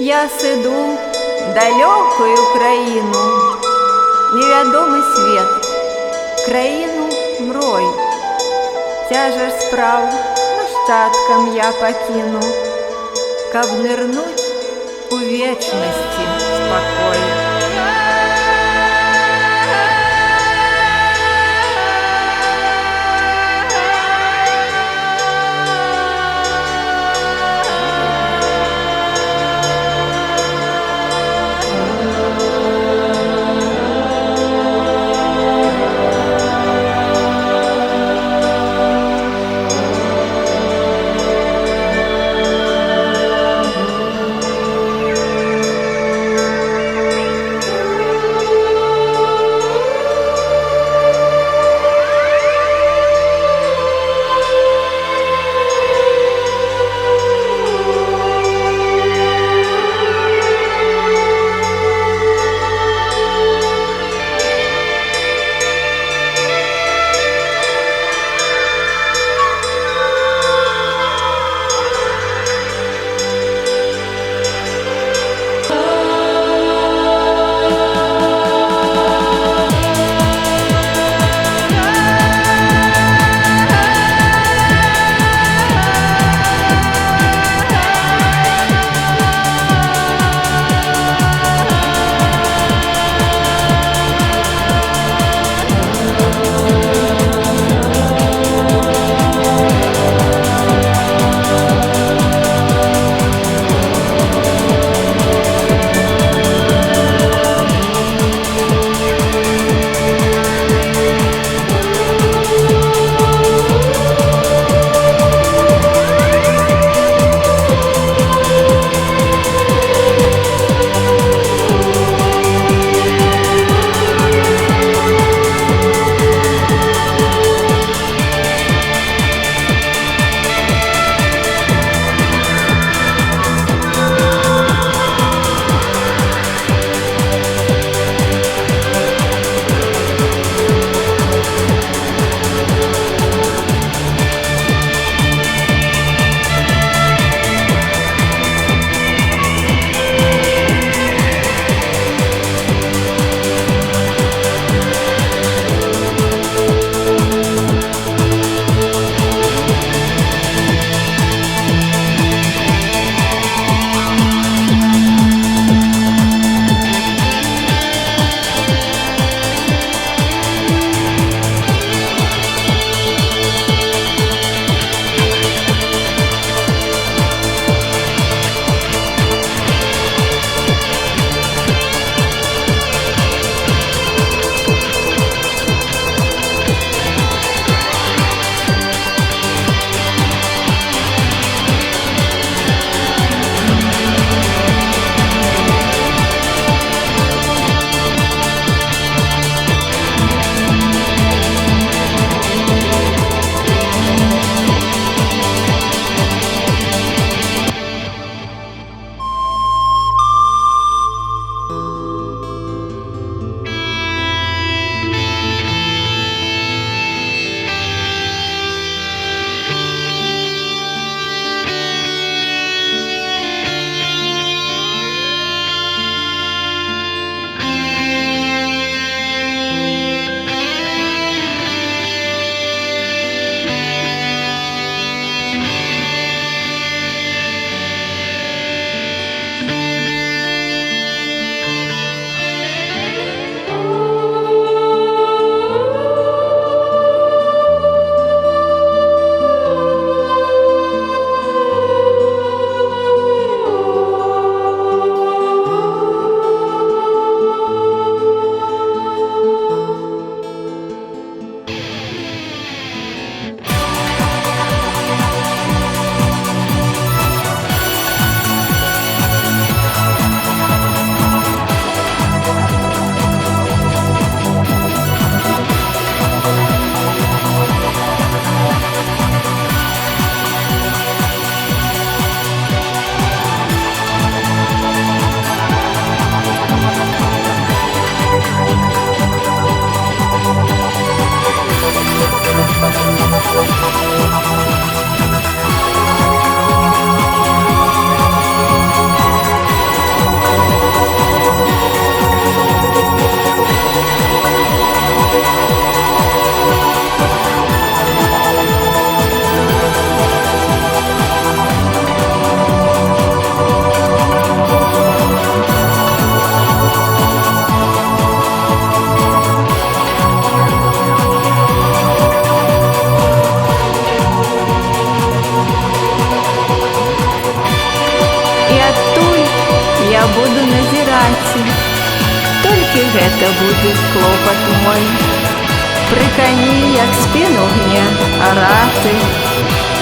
Я сиду далекую країну, невядомий свет, країну мрой. Цяжар справ нашчадкам я пакіну, каб нырнуть у вечнасці спакой. толькі гэта будзе клопат мой. Пры кані, як спіну гне араты,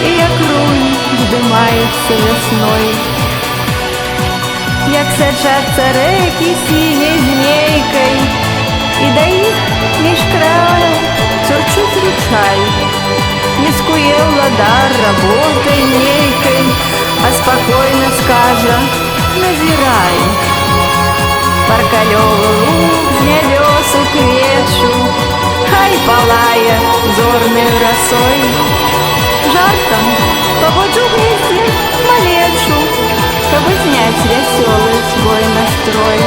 і як рунь здымаецца вясной. Як сачацца рэкі сіняй змейкай, і да іх між краяў цурчыць ручай. Не скуе ўладар работай нейкай, а спакойна скажа: назірай. Паркалёвы луг з нябёсу квечу, хай палае зорнай расой. Жартам паводжу гнездзе малечу, каб зняць вясёлы свой настрой.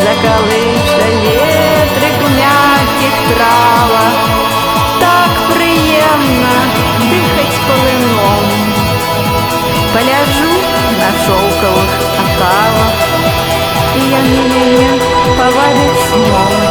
Закалыша ветрык у мяккіх травах, так прыемна дыхаць палыном. Паляжу на шоўкавых акавах, і яны мяне павабяць сном.